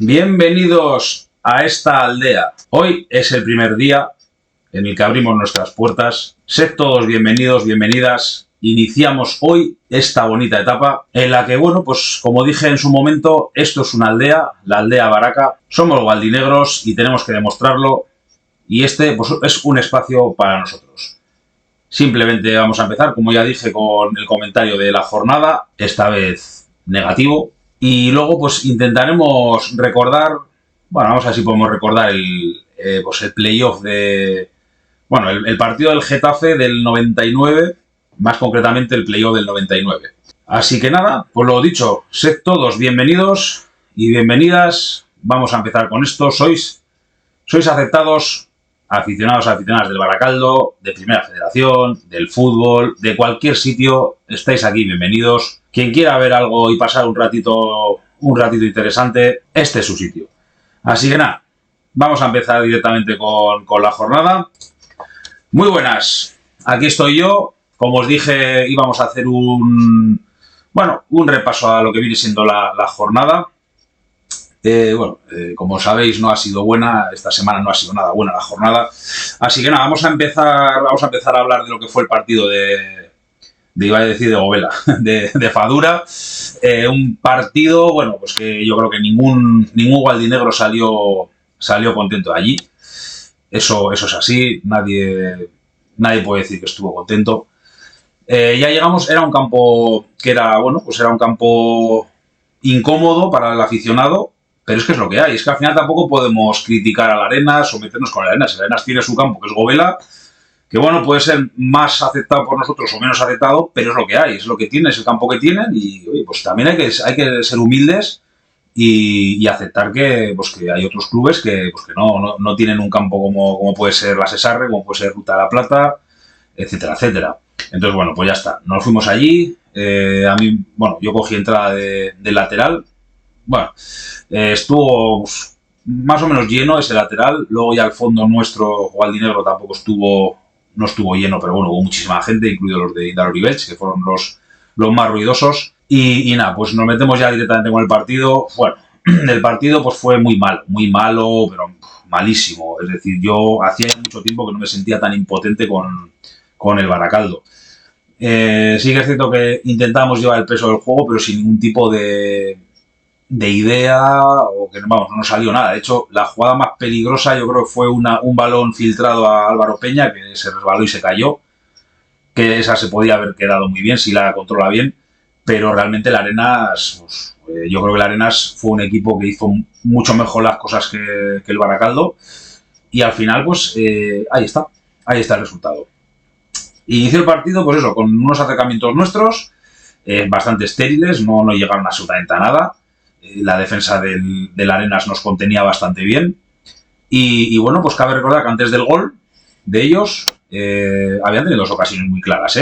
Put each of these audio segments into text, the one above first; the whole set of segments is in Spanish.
Bienvenidos a esta aldea. Hoy es el primer día en el que abrimos nuestras puertas. Sed todos bienvenidos, bienvenidas. Iniciamos hoy esta bonita etapa en la que, bueno, pues como dije en su momento, esto es una aldea, la aldea Baraca. Somos gualdinegros y tenemos que demostrarlo. Y este pues, es un espacio para nosotros. Simplemente vamos a empezar, como ya dije, con el comentario de la jornada, esta vez negativo. Y luego pues intentaremos recordar, bueno, vamos a ver si podemos recordar pues el playoff de, bueno, el partido del Getafe del 99, más concretamente el playoff del 99. Así que nada, pues lo dicho, sed todos bienvenidos y bienvenidas. Vamos a empezar con esto. Sois aceptados, aficionados, aficionadas del Baracaldo, de Primera Federación, del fútbol, de cualquier sitio, estáis aquí bienvenidos. Quien quiera ver algo y pasar un ratito interesante, este es su sitio. Así que nada, vamos a empezar directamente con la jornada. Muy buenas, aquí estoy yo. Como os dije, íbamos a hacer un repaso a lo que viene siendo la jornada. Como sabéis, no ha sido buena, esta semana no ha sido nada buena la jornada, así que nada, vamos a empezar a hablar de lo que fue el partido de Govela, de Fadura, un partido, bueno, pues que yo creo que ningún gualdinegro salió contento de allí, eso es así, nadie puede decir que estuvo contento. Ya llegamos, era un campo que era, bueno, pues era un campo incómodo para el aficionado. Pero es que es lo que hay, es que al final tampoco podemos criticar a la Arenas o meternos con la Arenas. La Arenas tiene su campo, que es Govela, que bueno, puede ser más aceptado por nosotros o menos aceptado, pero es lo que hay, es lo que tiene, es el campo que tienen y oye, pues también hay que ser humildes y aceptar que hay otros clubes que no tienen un campo como puede ser la Cesarre, como puede ser Ruta de la Plata, etcétera, etcétera. Entonces, bueno, pues ya está, nos fuimos allí, a mí, bueno, yo cogí entrada de lateral. Bueno, estuvo más o menos lleno ese lateral. Luego ya al fondo nuestro gualdinegro tampoco no estuvo lleno, pero bueno, hubo muchísima gente, incluidos los de Indar Oribelch, que fueron los más ruidosos. Y nada, pues nos metemos ya directamente con el partido. Bueno, el partido pues fue muy malo, pero malísimo. Es decir, yo hacía mucho tiempo que no me sentía tan impotente con el Baracaldo. Sí que es cierto que intentamos llevar el peso del juego, pero sin ningún tipo de idea o que no salió nada. De hecho, la jugada más peligrosa yo creo que fue un balón filtrado a Álvaro Peña que se resbaló y se cayó, que esa se podía haber quedado muy bien si la controla bien, pero realmente la Arenas, yo creo que la Arenas fue un equipo que hizo mucho mejor las cosas que el Baracaldo y al final pues ahí está el resultado. Inició el partido pues eso, con unos acercamientos nuestros bastante estériles, no llegaron absolutamente a nada. La defensa del Arenas nos contenía bastante bien y bueno, pues cabe recordar que antes del gol de ellos habían tenido dos ocasiones muy claras,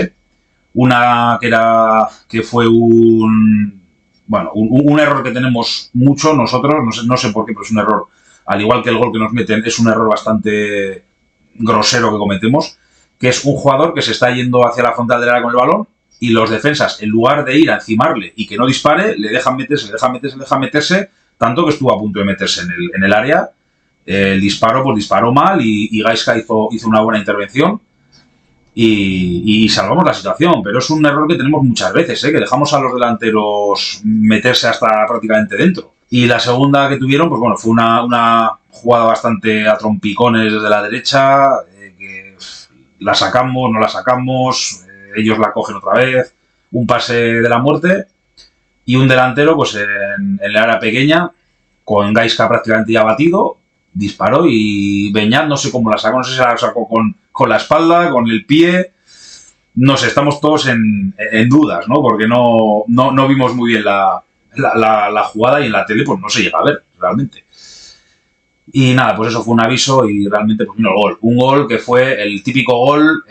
una que fue un error que tenemos mucho nosotros, no sé por qué, pero es un error, al igual que el gol que nos meten, es un error bastante grosero que cometemos, que es un jugador que se está yendo hacia la frontal del área con el balón y los defensas, en lugar de ir a encimarle y que no dispare, le dejan meterse, tanto que estuvo a punto de meterse en el área. El disparo, pues disparó mal y Gaisca hizo una buena intervención y salvamos la situación, pero es un error que tenemos muchas veces, que dejamos a los delanteros meterse hasta prácticamente dentro. Y la segunda que tuvieron, pues bueno, fue una jugada bastante a trompicones desde la derecha, que la sacamos, no la sacamos, ellos la cogen otra vez, un pase de la muerte y un delantero pues en el área pequeña con Gaisca prácticamente ya batido, disparó y Beñat no sé cómo la sacó, no sé si la sacó con la espalda, con el pie, no sé, estamos todos en dudas, ¿no? Porque no vimos muy bien la jugada y en la tele pues no se llega a ver realmente. Y nada, pues eso fue un aviso y realmente pues vino el gol. Un gol que fue el típico gol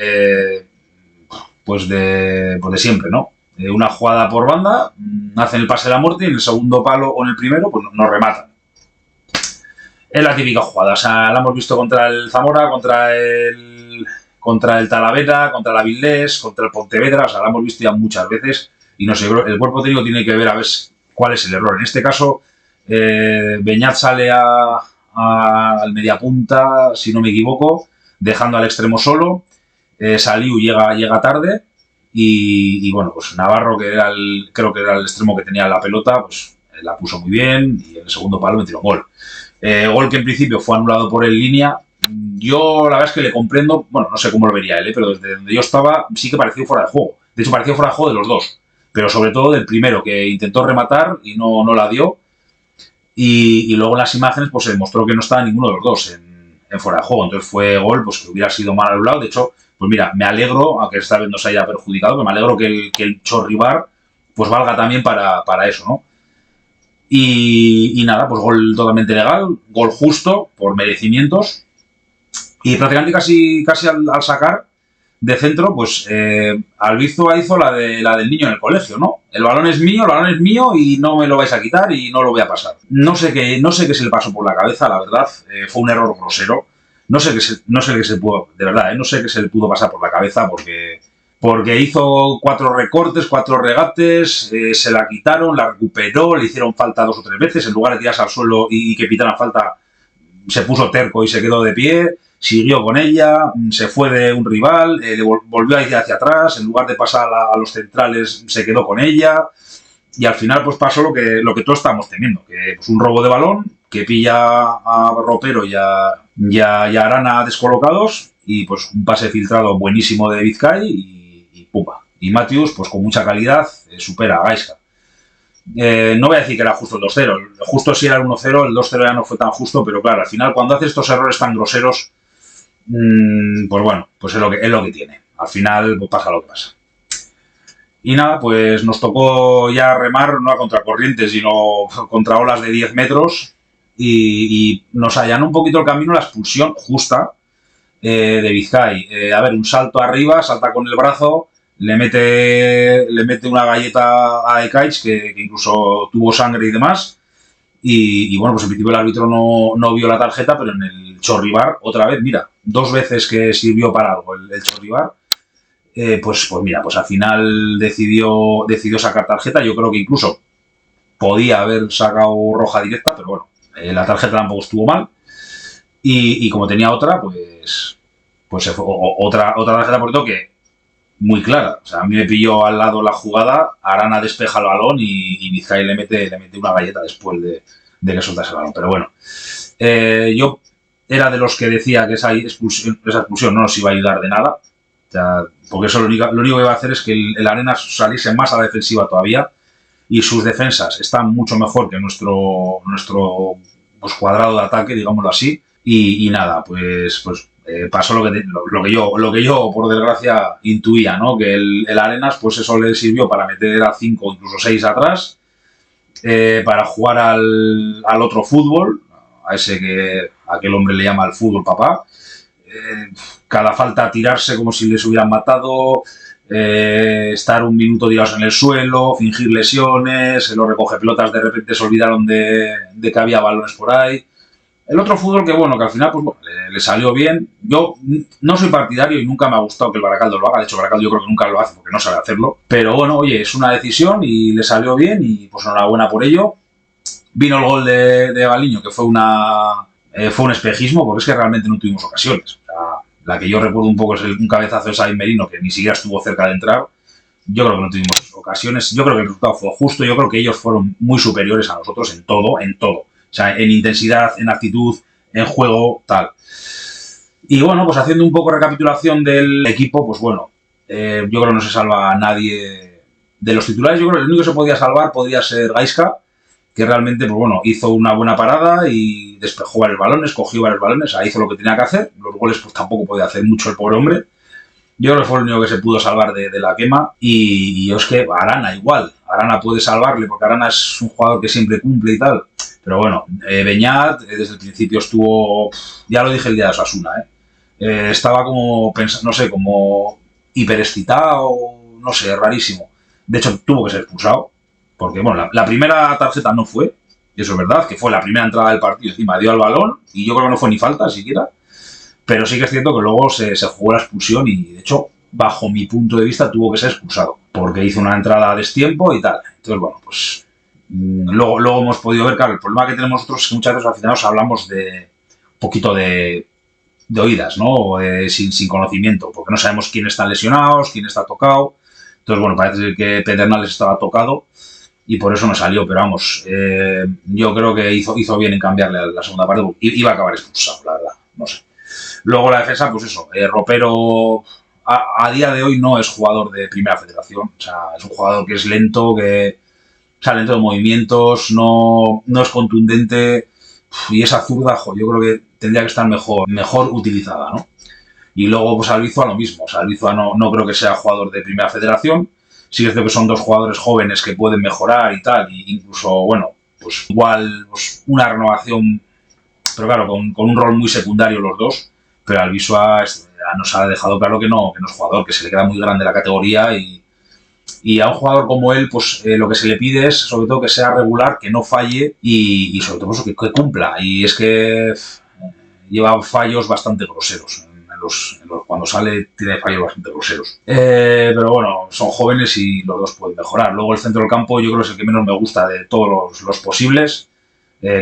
pues de siempre, ¿no? Una jugada por banda, hacen el pase de la muerte y en el segundo palo o en el primero pues nos rematan. Es la típica jugada, o sea, la hemos visto contra el Zamora, contra el Talavera, contra el Avilés, contra el Pontevedra, o sea, la hemos visto ya muchas veces y no sé, el cuerpo técnico tiene que ver a ver cuál es el error. En este caso, Beñat sale al mediapunta, si no me equivoco, dejando al extremo solo. Saliu llega tarde y bueno, pues Navarro, creo que era el extremo que tenía la pelota, pues la puso muy bien y en el segundo palo metió un gol. Gol que en principio fue anulado por el línea. Yo la verdad es que le comprendo, bueno, no sé cómo lo vería él, pero desde donde yo estaba sí que pareció fuera de juego. De hecho, pareció fuera de juego de los dos, pero sobre todo del primero, que intentó rematar y no la dio. Y luego en las imágenes pues se demostró que no estaba ninguno de los dos en fuera de juego. Entonces fue gol pues que hubiera sido mal anulado. De hecho, pues mira, me alegro, aunque esta vez no se haya perjudicado, pero me alegro que el Chorribar pues valga también para eso, ¿no? Y nada, pues gol totalmente legal, gol justo, por merecimientos. Y prácticamente casi al sacar de centro, pues Albizu hizo la del niño en el colegio, ¿no? El balón es mío y no me lo vais a quitar y no lo voy a pasar. No sé qué se le pasó por la cabeza, la verdad, fue un error grosero. No sé qué se pudo, de verdad, no sé qué se le pudo pasar por la cabeza porque hizo 4 recortes, 4 regates, se la quitaron, la recuperó, le hicieron falta 2 o 3 veces, en lugar de tirarse al suelo y que pitaran falta, se puso terco y se quedó de pie, siguió con ella, se fue de un rival, le volvió a ir hacia atrás, en lugar de pasar a los centrales se quedó con ella y al final pues pasó lo que todos estamos temiendo, que pues un robo de balón, que pilla a Ropero y a Arana descolocados y pues un pase filtrado buenísimo de Vizcay y pumba. Y Matthews pues con mucha calidad supera a Gaisca. No voy a decir que era justo el 2-0, justo si era el 1-0, el 2-0 ya no fue tan justo, pero claro, al final cuando hace estos errores tan groseros, pues bueno, pues es lo que tiene. Al final pues pasa lo que pasa. Y nada, pues nos tocó ya remar, no a contracorriente, sino contra olas de 10 metros y nos allanó un poquito el camino la expulsión justa de Vizcay. A ver, un salto arriba, salta con el brazo, le mete una galleta a Ekaich, que incluso tuvo sangre y demás. Y bueno, pues en principio el árbitro no vio la tarjeta, pero en el Chorribar, otra vez, mira, 2 veces que sirvió para algo el Chorribar, pues mira, pues al final decidió sacar tarjeta. Yo creo que incluso podía haber sacado roja directa, pero bueno, la tarjeta tampoco estuvo mal. Y como tenía otra, pues se fue, otra tarjeta por todo que muy clara. O sea, a mí me pilló al lado la jugada, Arana despeja el balón y Vizcay le mete una galleta después de que soltase el balón. Pero bueno, yo era de los que decía que esa expulsión no nos iba a ayudar de nada. O sea, porque eso lo único que va a hacer es que el Arenas saliese más a la defensiva todavía y sus defensas están mucho mejor que nuestro pues, cuadrado de ataque, digámoslo así. Y nada, pues pasó lo que yo, por desgracia, intuía, ¿no? Que el Arenas, pues eso le sirvió para meter a 5 incluso 6 atrás, para jugar al otro fútbol, a ese que aquel hombre le llama el fútbol papá. Cada falta tirarse como si les hubieran matado, estar un minuto tirados en el suelo, fingir lesiones, los recoge pelotas de repente se olvidaron de que había balones por ahí. El otro fútbol que bueno, que al final pues, bueno, le salió bien. Yo no soy partidario y nunca me ha gustado que el Baracaldo lo haga. De hecho, Baracaldo yo creo que nunca lo hace porque no sabe hacerlo. Pero bueno, oye, es una decisión y le salió bien y pues enhorabuena por ello. Vino el gol de Baliño, que fue un espejismo porque es que realmente no tuvimos ocasiones. La que yo recuerdo un poco es un cabezazo de Sain Merino que ni siquiera estuvo cerca de entrar. Yo creo que no tuvimos ocasiones. Yo creo que el resultado fue justo. Yo creo que ellos fueron muy superiores a nosotros en todo. O sea, en intensidad, en actitud, en juego, tal. Y bueno, pues haciendo un poco recapitulación del equipo, pues bueno, yo creo que no se salva a nadie de los titulares. Yo creo que el único que se podía salvar podría ser Gaisca, que realmente, pues bueno, hizo una buena parada y despejó varios balones, cogió varios balones, ahí hizo lo que tenía que hacer. Los goles pues tampoco podía hacer mucho el pobre hombre. Yo creo que fue el único que se pudo salvar de la quema y es que Arana igual. Arana puede salvarle porque Arana es un jugador que siempre cumple y tal. Pero bueno, Beñat desde el principio estuvo, ya lo dije el día de Osasuna, estaba como, no sé, como hiperexcitado, no sé, rarísimo. De hecho, tuvo que ser expulsado, porque bueno, la primera tarjeta no fue, y eso es verdad, que fue la primera entrada del partido, encima dio al balón, y yo creo que no fue ni falta siquiera, pero sí que es cierto que luego se jugó la expulsión y de hecho, bajo mi punto de vista, tuvo que ser expulsado, porque hizo una entrada a destiempo y tal. Entonces, bueno, pues Luego hemos podido ver, claro, el problema que tenemos nosotros es que muchas veces al final nos hablamos de un poquito de oídas, ¿no? O sin conocimiento, porque no sabemos quién está lesionados, quién está tocado. Entonces, bueno, parece ser que Pedernales estaba tocado y por eso no salió, pero vamos, yo creo que hizo bien en cambiarle la segunda parte, porque iba a acabar expulsado, la verdad, no sé. Luego la defensa, pues eso, Ropero a día de hoy no es jugador de primera federación, o sea, es un jugador que es lento, o sea, lento de movimientos, no es contundente, y esa zurda, yo creo que tendría que estar mejor utilizada, ¿no? Y luego, pues Albizua lo mismo. O sea, Albizua no creo que sea jugador de primera federación. Sí que es cierto que son dos jugadores jóvenes que pueden mejorar y tal. Y incluso, bueno, pues igual pues una renovación, pero claro, con un rol muy secundario los dos. Pero Albizua nos ha dejado claro que no es jugador, que se le queda muy grande la categoría y a un jugador como él, pues lo que se le pide es sobre todo que sea regular, que no falle y sobre todo pues, que cumpla. Y es que lleva fallos bastante groseros. Cuando sale tiene fallos bastante groseros. Pero bueno, son jóvenes y los dos pueden mejorar. Luego el centro del campo yo creo que es el que menos me gusta de todos los posibles.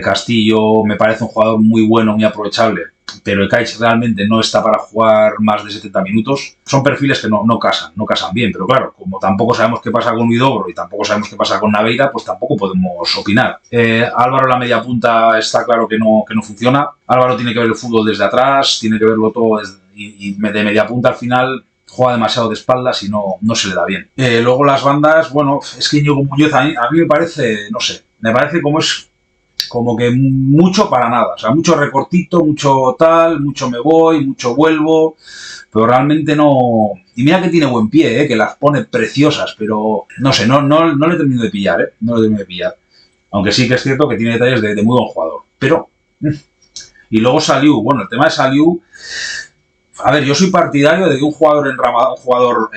Castillo me parece un jugador muy bueno, muy aprovechable, pero el Caich realmente no está para jugar más de 70 minutos. Son perfiles que no casan bien, pero claro, como tampoco sabemos qué pasa con Huidobro y tampoco sabemos qué pasa con Naveira, pues tampoco podemos opinar. Álvaro la media punta está claro que no funciona. Álvaro tiene que ver el fútbol desde atrás, tiene que verlo todo y de media punta al final juega demasiado de espaldas y no se le da bien. Luego las bandas, bueno, es que Íñigo Muñoz a mí me parece, no sé, me parece como que mucho para nada, o sea, mucho recortito, mucho tal, mucho me voy, mucho vuelvo, pero realmente no. Y mira que tiene buen pie, que las pone preciosas, pero no sé, no le termino de pillar, no le termino de pillar. Aunque sí que es cierto que tiene detalles de muy buen jugador, pero. Y luego Saliu, bueno, el tema de Saliu, a ver, yo soy partidario de que un jugador en Ramadán, un jugador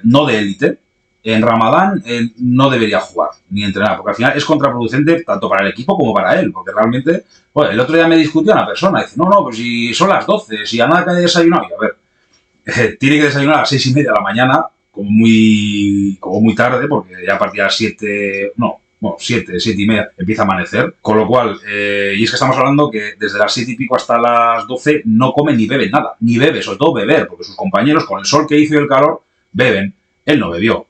no de élite, en Ramadán no debería jugar ni entrenar, porque al final es contraproducente tanto para el equipo como para él, porque realmente, bueno, el otro día me discutió una persona, dice, no, pues si son las 12, si a nada que haya desayunado, y a ver, tiene que desayunar a las 6:30 de la mañana, como muy tarde, porque ya a partir de las 7, no, bueno, 7:30 empieza a amanecer, con lo cual, y es que estamos hablando que desde las 7 y pico hasta las 12 no come ni bebe nada, ni bebe, sobre todo beber, porque sus compañeros con el sol que hizo y el calor beben, él no bebió.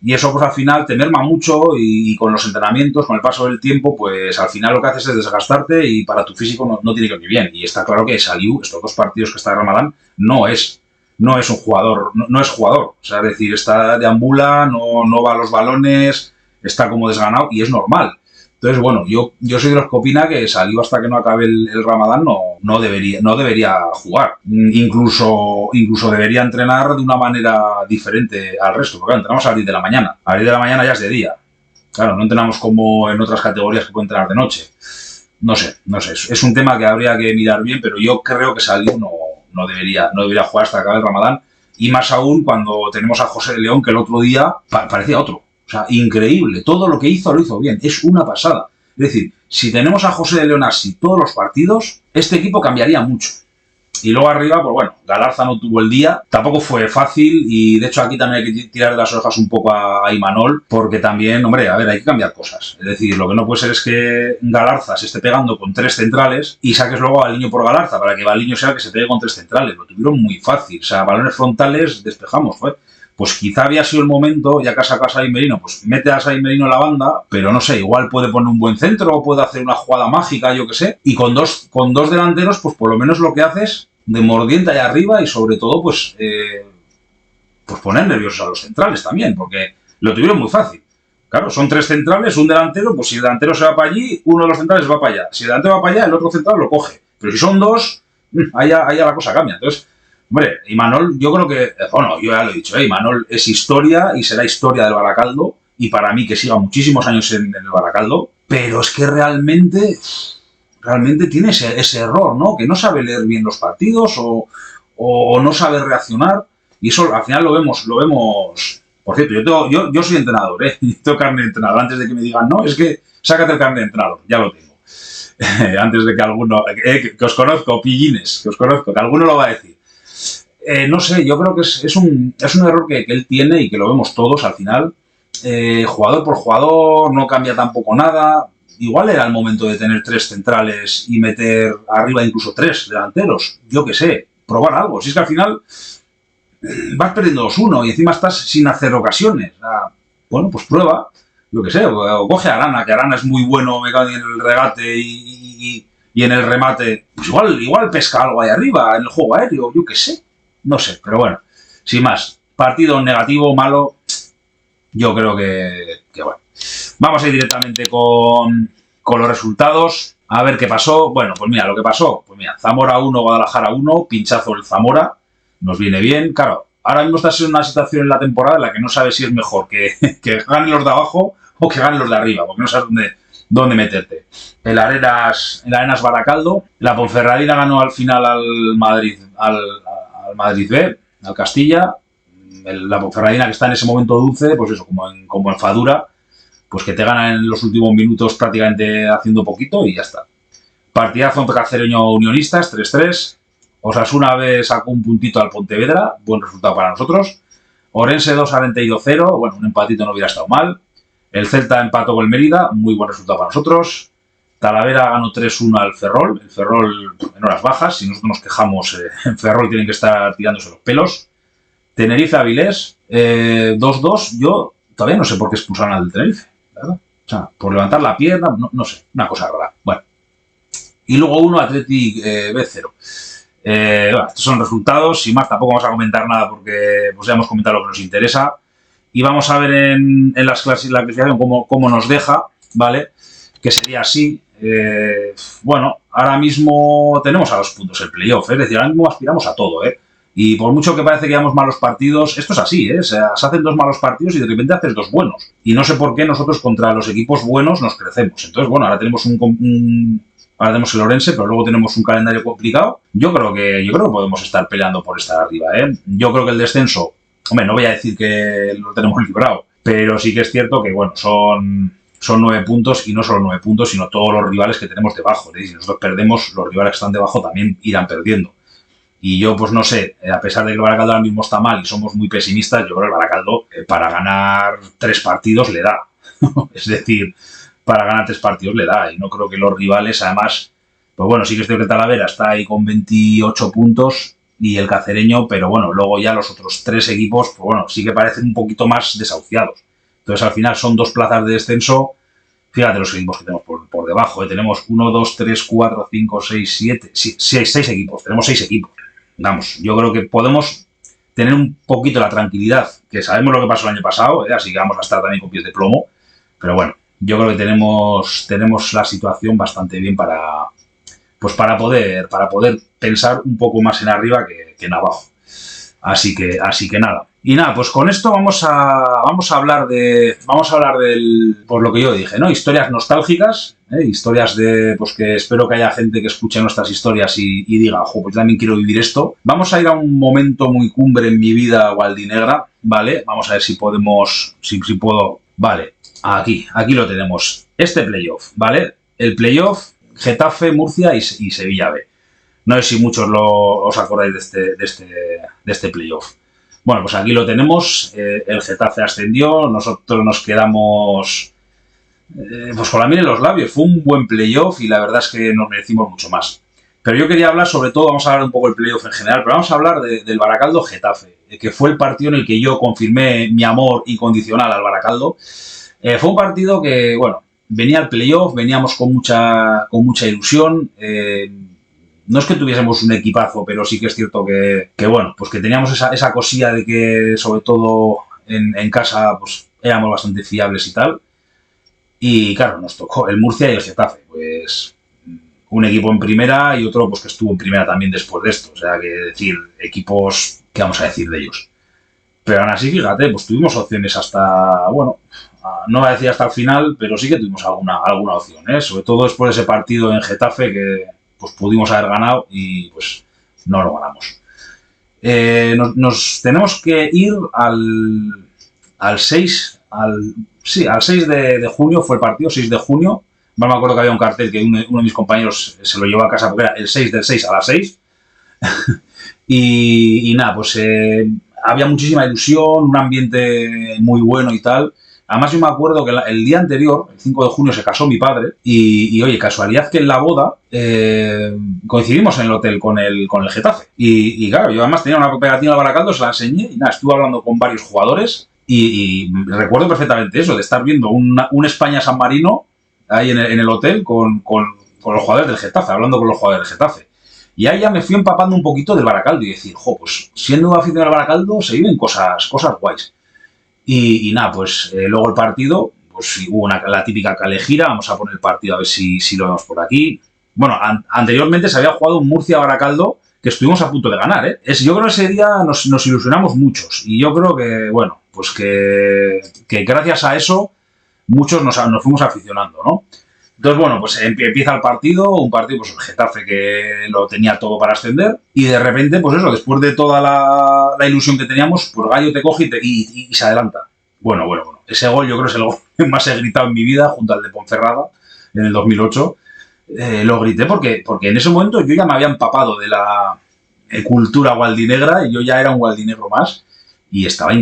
Y eso pues al final te merma mucho y con los entrenamientos, con el paso del tiempo, pues al final lo que haces es desgastarte y para tu físico no tiene que ir bien. Y está claro que Saliu, estos 2 partidos que está de Ramadán, no es un jugador, no es jugador. O sea, es decir, está deambula, no va a los balones, está como desganado y es normal. Entonces, bueno, yo soy de los que opina que Saliu hasta que no acabe el Ramadán no debería jugar. Incluso debería entrenar de una manera diferente al resto, porque claro, entrenamos a las 10 de la mañana. A las 10 de la mañana ya es de día. Claro, no entrenamos como en otras categorías que pueden entrenar de noche. No sé. Es un tema que habría que mirar bien, pero yo creo que Saliu no debería jugar hasta que acabe el Ramadán. Y más aún cuando tenemos a José de León, que el otro día parecía otro. O sea, increíble. Todo lo que hizo, lo hizo bien. Es una pasada. Es decir, si tenemos a José de León así todos los partidos, este equipo cambiaría mucho. Y luego arriba, pues bueno, Galarza no tuvo el día, tampoco fue fácil y de hecho aquí también hay que tirar de las orejas un poco a Imanol porque también, hombre, a ver, hay que cambiar cosas. Es decir, lo que no puede ser es que Galarza se esté pegando con 3 centrales y saques luego a Baliño por Galarza para que Baliño sea el que se pegue con 3 centrales. Lo tuvieron muy fácil, o sea, balones frontales despejamos, fue. Pues quizá había sido el momento, ya que has sacado a Sai Merino, pues mete a Sai Merino en la banda, pero no sé, igual puede poner un buen centro o puede hacer una jugada mágica, yo qué sé. Y con dos delanteros, pues por lo menos lo que haces de mordiente allá arriba y sobre todo, pues poner nerviosos a los centrales también, porque lo tuvieron muy fácil. Claro, son 3 centrales, un delantero, pues si el delantero se va para allí, uno de los centrales va para allá. Si el delantero va para allá, el otro central lo coge. Pero si son 2, allá la cosa cambia. Entonces, hombre, Imanol, yo creo que, bueno, yo ya lo he dicho, Imanol es historia y será historia del Baracaldo y para mí que siga muchísimos años en el Baracaldo, pero es que realmente tiene ese error, ¿no? Que no sabe leer bien los partidos o no sabe reaccionar y eso al final lo vemos. Por cierto, yo soy entrenador, tengo carnet de entrenador. Antes de que me digan, no, es que sácate el carnet de entrenador, ya lo tengo. Antes de que alguno, que os conozco, pillines, que alguno lo va a decir. No sé, yo creo que es un error que él tiene y que lo vemos todos al final, jugador por jugador, no cambia tampoco nada. Igual era el momento de tener 3 centrales y meter arriba incluso 3 delanteros. Yo qué sé, probar algo. Si es que al final vas perdiendo 2-1 y encima estás sin hacer ocasiones. Bueno, pues prueba, yo qué sé, o coge a Arana, que Arana es muy bueno, me cae en el regate y en el remate. Pues igual pesca algo ahí arriba, en el juego aéreo, yo qué sé. No sé, pero bueno, sin más. Partido negativo, malo, yo creo que bueno. Vamos a ir directamente con los resultados. A ver qué pasó. Bueno, pues mira, lo que pasó. Pues mira, Zamora 1, Guadalajara 1, pinchazo el Zamora. Nos viene bien. Claro, ahora mismo estás en una situación en la temporada en la que no sabes si es mejor que ganen los de abajo o que ganen los de arriba, porque no sabes dónde meterte. El Arenas Baracaldo. La Ponferradina ganó al final al Madrid B, al Castilla. La Ponferradina, que está en ese momento dulce, pues eso, como en Fadura, pues que te ganan en los últimos minutos prácticamente haciendo poquito y ya está. Partidazo entre Cacereño Unionistas, 3-3. Osasuna B sacó un puntito al Pontevedra, buen resultado para nosotros. Orense 2, Arenteiro 0, bueno, un empatito no hubiera estado mal. El Celta empató con el Mérida, muy buen resultado para nosotros. Talavera ganó 3-1 al Ferrol, el Ferrol en horas bajas, si nosotros nos quejamos, en Ferrol tienen que estar tirándose los pelos. Tenerife Avilés, 2-2, yo todavía no sé por qué expulsaron al Tenerife, ¿verdad? O sea, por levantar la pierna, no sé, una cosa rara. Bueno. Y luego 1, Athletic B0. Bueno, estos son resultados, sin más, tampoco vamos a comentar nada porque pues ya hemos comentado lo que nos interesa. Y vamos a ver en la clasificación cómo nos deja, ¿vale? Que sería así. Bueno, ahora mismo tenemos a 2 puntos el playoff, es decir, ahora mismo aspiramos a todo, Y por mucho que parece que llevamos malos partidos, esto es así, O sea, se hacen 2 malos partidos y de repente haces 2 buenos. Y no sé por qué nosotros contra los equipos buenos nos crecemos. Entonces, bueno, ahora tenemos ahora tenemos el Orense, pero luego tenemos un calendario complicado. Yo creo que podemos estar peleando por estar arriba, Yo creo que el descenso, hombre, no voy a decir que lo tenemos librado, pero sí que es cierto que, bueno, son 9 puntos y no solo 9 puntos, sino todos los rivales que tenemos debajo. Si nosotros perdemos, los rivales que están debajo también irán perdiendo. Y yo, pues no sé, a pesar de que el Baracaldo ahora mismo está mal y somos muy pesimistas, yo creo que el Baracaldo para ganar 3 partidos le da. Es decir, para ganar 3 partidos le da. Y no creo que los rivales, además, pues bueno, sí que es cierto que Talavera está ahí con 28 puntos y el Cacereño, pero bueno, luego ya los otros 3 equipos, pues bueno, sí que parecen un poquito más desahuciados. Entonces, al final son 2 plazas de descenso. Fíjate los equipos que tenemos por debajo. Tenemos 1, 2, 3, 4, 5, 6, 7... 6 equipos. Tenemos 6 equipos. Vamos, yo creo que podemos tener un poquito la tranquilidad, que sabemos lo que pasó el año pasado, así que vamos a estar también con pies de plomo. Pero bueno, yo creo que tenemos la situación bastante bien para poder pensar un poco más en arriba que en abajo. Así que nada. Y nada, pues con esto vamos a hablar del, por lo que yo dije, ¿no? Historias nostálgicas, historias de, pues que espero que haya gente que escuche nuestras historias y diga, ojo, pues yo también quiero vivir esto. Vamos a ir a un momento muy cumbre en mi vida gualdinegra, ¿vale? Vamos a ver si podemos, si puedo, vale, aquí lo tenemos. Este playoff, ¿vale? El playoff, Getafe, Murcia y Sevilla B. No sé si muchos os acordáis de este playoff. Bueno, pues aquí lo tenemos. El Getafe ascendió. Nosotros nos quedamos pues con la miel en los labios. Fue un buen playoff y la verdad es que nos merecimos mucho más. Pero yo quería hablar, sobre todo, vamos a hablar un poco del playoff en general, pero vamos a hablar del Baracaldo Getafe, que fue el partido en el que yo confirmé mi amor incondicional al Baracaldo. Fue un partido que, bueno, venía al playoff, veníamos con mucha ilusión. No es que tuviésemos un equipazo, pero sí que es cierto que bueno, pues que teníamos esa cosilla de que, sobre todo en casa, pues éramos bastante fiables y tal. Y claro, nos tocó el Murcia y el Getafe, pues un equipo en primera y otro pues que estuvo en primera también después de esto. O sea, que decir, equipos, ¿qué vamos a decir de ellos? Pero aún así, fíjate, pues tuvimos opciones hasta, bueno, no voy a decir hasta el final, pero sí que tuvimos alguna opción, sobre todo después de ese partido en Getafe que pues pudimos haber ganado y pues no lo ganamos. Nos tenemos que ir al 6, al 6 de junio fue el partido, 6 de junio. No me acuerdo que había un cartel que uno de mis compañeros se lo llevó a casa porque era el 6 del 6 a las 6. y nada, pues había muchísima ilusión, un ambiente muy bueno y tal. Además yo me acuerdo que el día anterior, el 5 de junio, se casó mi padre oye, casualidad que en la boda coincidimos en el hotel con el Getafe. Y claro, yo además tenía una pegatina al Baracaldo, se la enseñé y nada, estuve hablando con varios jugadores y recuerdo perfectamente eso, de estar viendo un España-San Marino ahí en el hotel con los jugadores del Getafe, hablando con los jugadores del Getafe. Y ahí ya me fui empapando un poquito del Baracaldo y decir, pues siendo aficionado al Baracaldo se viven cosas guays. Y nada, pues luego el partido, pues hubo la típica calejira, vamos a poner el partido a ver si lo vemos por aquí. Bueno, anteriormente se había jugado un Murcia-Baracaldo que estuvimos a punto de ganar, ¿eh? Yo creo que ese día nos ilusionamos muchos y yo creo que, bueno, pues que gracias a eso muchos nos fuimos aficionando, ¿no? Entonces, bueno, pues empieza el partido, un partido, pues el Getafe que lo tenía todo para ascender y de repente, pues eso, después de toda la ilusión que teníamos, pues Gallo te coge y se adelanta. Bueno. Ese gol yo creo que es el gol que más he gritado en mi vida, junto al de Ponferrada, en el 2008. Lo grité porque en ese momento yo ya me había empapado de la cultura gualdinegra y yo ya era un gualdinegro más y estaba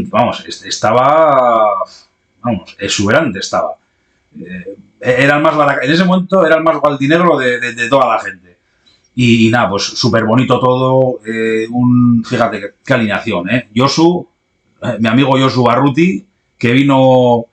exuberante estaba. Era el más en ese momento era el más gualdinegro de toda la gente y nada, pues súper bonito todo. Fíjate qué alineación, Josu, mi amigo Josu Barruti, que vino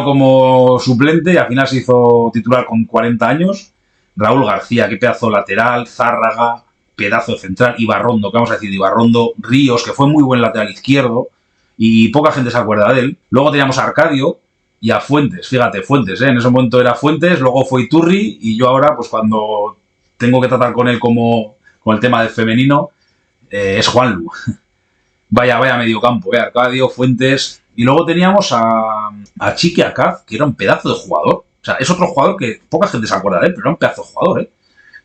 como suplente y al final se hizo titular con 40 años. Raúl García, qué pedazo lateral. Zárraga, pedazo de central. Ibarrondo, ¿qué vamos a decir de Ibarrondo? Ríos, que fue muy buen lateral izquierdo y poca gente se acuerda de él. Luego teníamos a Arcadio y a Fuentes, fíjate, Fuentes, en ese momento era Fuentes, luego fue Iturri y yo ahora, pues cuando tengo que tratar con él como con el tema del femenino, es Juanlu. Vaya mediocampo, Arcadio, Fuentes. Y luego teníamos a Chiqui Acaz, que era un pedazo de jugador. O sea, es otro jugador que poca gente se acuerda de él, pero era un pedazo de jugador,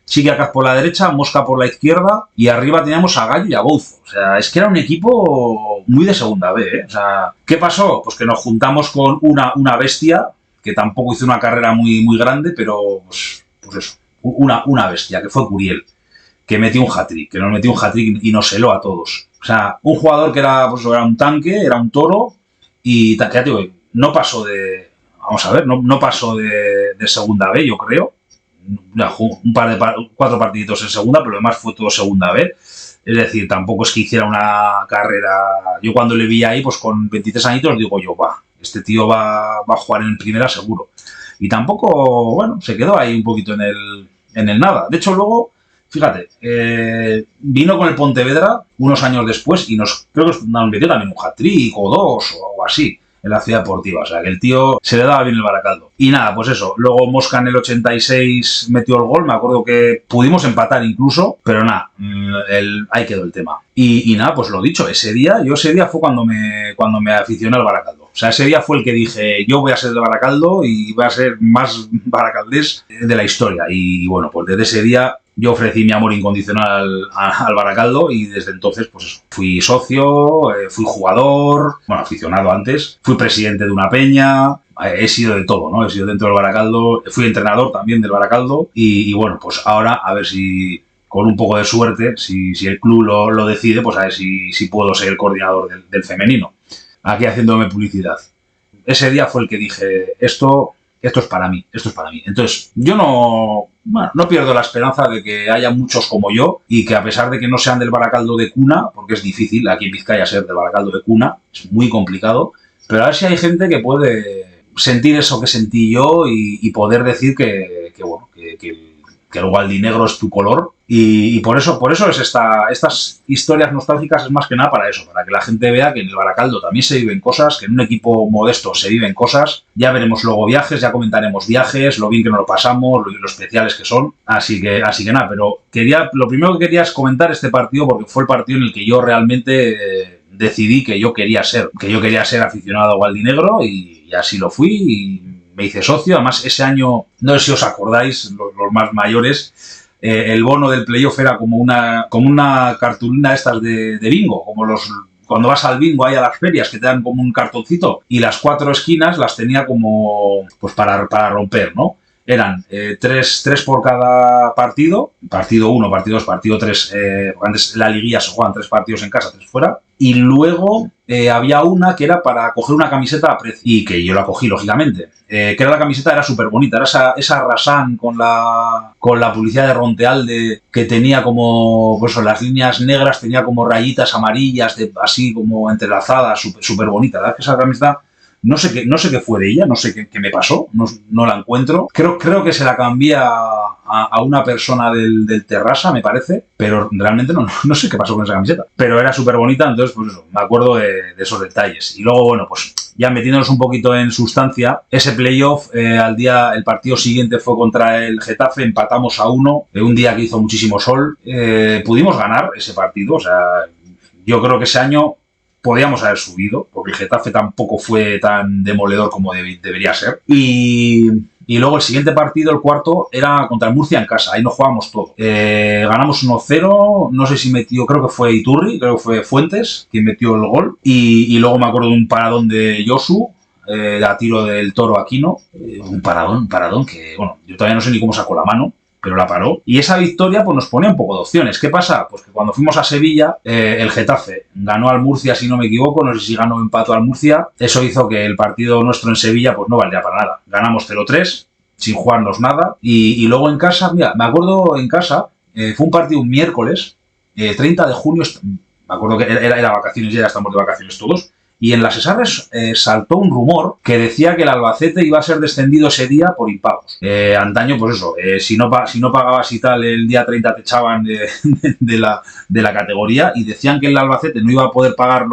Chiqui Acaz por la derecha, Mosca por la izquierda y arriba teníamos a Gallo y a Bouzo. O sea, es que era un equipo muy de segunda B, O sea, ¿qué pasó? Pues que nos juntamos con una bestia que tampoco hizo una carrera muy, muy grande, pero pues eso, una bestia, que fue Curiel, que metió un hat-trick, y nos heló a todos. O sea, un jugador que era un tanque, era un toro y ya te digo, no pasó de... Vamos a ver, no pasó de segunda B, yo creo. Un par de 4 partiditos en segunda, pero lo demás fue todo segunda B. Es decir, tampoco es que hiciera una carrera... Yo cuando le vi ahí, pues con 23 añitos, digo yo, este tío va a jugar en primera seguro. Y tampoco, bueno, se quedó ahí un poquito en el nada. De hecho, luego, fíjate, vino con el Pontevedra unos años después y creo que nos metió también un hat-trick o 2 o algo así en la Ciudad Deportiva, o sea que el tío se le daba bien el Baracaldo. Y nada, pues eso, luego Mosca en el 86 metió el gol, me acuerdo que pudimos empatar incluso, pero nada, ahí quedó el tema. Y nada, pues lo dicho, ese día fue cuando me aficioné al Baracaldo. O sea, ese día fue el que dije, yo voy a ser de Baracaldo y voy a ser más baracaldés de la historia. Y bueno, pues desde ese día yo ofrecí mi amor incondicional al Baracaldo y desde entonces, pues eso, fui socio, fui jugador, bueno, aficionado antes, fui presidente de una peña, he sido de todo, ¿no? He sido dentro del Baracaldo, fui entrenador también del Baracaldo y bueno, pues ahora a ver si con un poco de suerte, si el club lo decide, pues a ver si puedo ser el coordinador del femenino. Aquí haciéndome publicidad. Ese día fue el que dije, esto es para mí. Entonces, yo no pierdo la esperanza de que haya muchos como yo y que a pesar de que no sean del Baracaldo de cuna, porque es difícil aquí en Vizcaya ser del Baracaldo de cuna, es muy complicado, pero a ver si hay gente que puede sentir eso que sentí yo y poder decir que el gualdinegro es tu color y por eso es estas historias nostálgicas es más que nada para eso, para que la gente vea que en el Baracaldo también se viven cosas, que en un equipo modesto se viven cosas. Ya veremos luego viajes, ya comentaremos viajes, lo bien que nos lo pasamos, lo especiales que son. Así que nada, pero lo primero que quería es comentar este partido porque fue el partido en el que yo realmente decidí que yo quería ser aficionado a gualdinegro y así lo fui y me hice socio. Además, ese año, no sé si os acordáis, los más mayores, el bono del playoff era como una cartulina estas de bingo, como cuando vas al bingo ahí a las ferias que te dan como un cartoncito y las 4 esquinas las tenía como pues para romper, ¿no? eran tres por cada partido, partido 1, partido 2, partido 3, antes la liguilla se juegan 3 partidos en casa, 3 fuera, y luego había una que era para coger una camiseta a precio, y que yo la cogí, lógicamente, que era la camiseta, era súper bonita, era esa Rasan con la publicidad de Rontealde, que tenía como, pues las líneas negras, tenía como rayitas amarillas, así como entrelazadas, súper bonita, la verdad es que esa camiseta, no sé qué fue de ella, no sé qué me pasó, no la encuentro. Creo que se la cambié a una persona del Terrassa, me parece, pero realmente no sé qué pasó con esa camiseta. Pero era súper bonita, entonces pues eso, me acuerdo de esos detalles. Y luego, bueno, pues ya metiéndonos un poquito en sustancia, ese playoff, el partido siguiente fue contra el Getafe, empatamos a 1, un día que hizo muchísimo sol, pudimos ganar ese partido, o sea, yo creo que ese año podíamos haber subido, porque el Getafe tampoco fue tan demoledor como debería ser. Y luego el siguiente partido, el cuarto, era contra el Murcia en casa. Ahí nos jugábamos todo. Ganamos 1-0, no sé si metió, creo que fue Iturri, creo que fue Fuentes quien metió el gol. Y luego me acuerdo de un paradón de Josu, a tiro del Toro Aquino. Un paradón que, bueno, yo todavía no sé ni cómo sacó la mano, pero la paró. Y esa victoria pues nos ponía un poco de opciones. ¿Qué pasa? Pues que cuando fuimos a Sevilla, el Getafe ganó al Murcia, si no me equivoco, no sé si ganó o empató al Murcia. Eso hizo que el partido nuestro en Sevilla pues no valía para nada. Ganamos 0-3, sin jugarnos nada. Y luego en casa, mira, me acuerdo en casa, fue un partido un miércoles, 30 de junio, me acuerdo que era vacaciones, ya estamos de vacaciones todos. Y en las Esarres saltó un rumor que decía que el Albacete iba a ser descendido ese día por impagos. Antaño, pues eso, si no pagabas y tal, el día 30 te echaban de la categoría, y decían que el Albacete no iba a poder pagar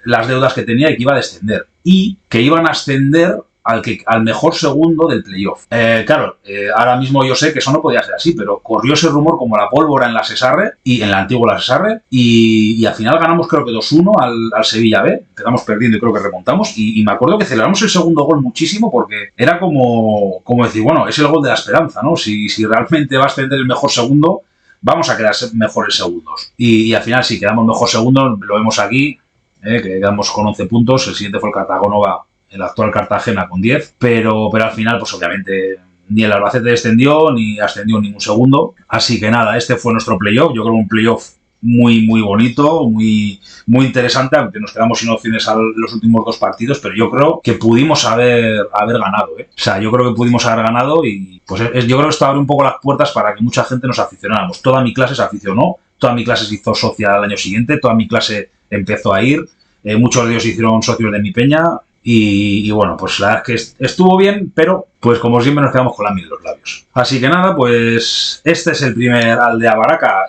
las deudas que tenía y que iba a descender. Y que iban a ascender al mejor segundo del playoff. Claro, ahora mismo yo sé que eso no podía ser así, pero corrió ese rumor como la pólvora en la Sesarre, y en la antigua la Sesarre, y al final ganamos creo que 2-1 al Sevilla B, empezamos perdiendo y creo que remontamos, y me acuerdo que celebramos el segundo gol muchísimo, porque era como decir, bueno, es el gol de la esperanza, ¿no? Si realmente va a ascender el mejor segundo, vamos a quedar mejores segundos. Y al final sí, quedamos mejor segundo, lo vemos aquí, que quedamos con 11 puntos, el siguiente fue el Cartagonova, el actual Cartagena, con 10, pero al final, pues obviamente, ni el Albacete descendió, ni ascendió ningún segundo. Así que nada, este fue nuestro playoff. Yo creo un playoff muy, muy bonito, muy, muy interesante, aunque nos quedamos sin opciones a los últimos 2 partidos, pero yo creo que pudimos haber ganado, ¿eh? O sea, yo creo que pudimos haber ganado, y pues yo creo que esto abre un poco las puertas para que mucha gente nos aficionáramos. Toda mi clase se aficionó, toda mi clase se hizo socia al año siguiente, toda mi clase empezó a ir, muchos de ellos se hicieron socios de mi peña. Y bueno, pues la verdad es que estuvo bien, pero pues como siempre nos quedamos con la miel en los labios. Así que nada, pues este es el primer Aldea Baraca.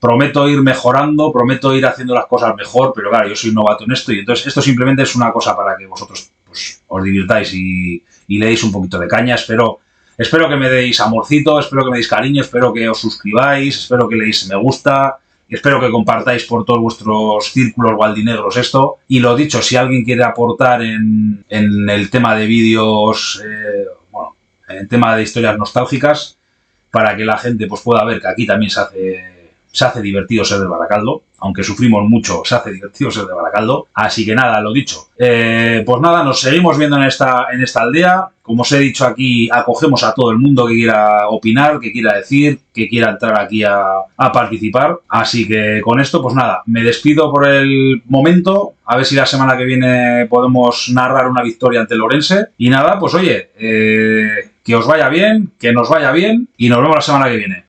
Prometo ir mejorando, prometo ir haciendo las cosas mejor, pero claro, yo soy novato en esto, y entonces esto simplemente es una cosa para que vosotros pues, os divirtáis y le deis un poquito de caña. Espero que me deis amorcito, espero que me deis cariño, espero que os suscribáis, espero que le deis me gusta. Espero que compartáis por todos vuestros círculos gualdinegros esto. Y lo dicho, si alguien quiere aportar en el tema de vídeos, en el tema de historias nostálgicas, para que la gente pues pueda ver que aquí también se hace divertido ser de Baracaldo. Aunque sufrimos mucho, se hace divertido ser de Baracaldo. Así que nada, lo dicho. Pues nada, nos seguimos viendo en esta aldea. Como os he dicho aquí, acogemos a todo el mundo que quiera opinar, que quiera decir, que quiera entrar aquí a participar. Así que con esto, pues nada, me despido por el momento. A ver si la semana que viene podemos narrar una victoria ante el Ourense. Y nada, pues oye, que os vaya bien, que nos vaya bien, y nos vemos la semana que viene.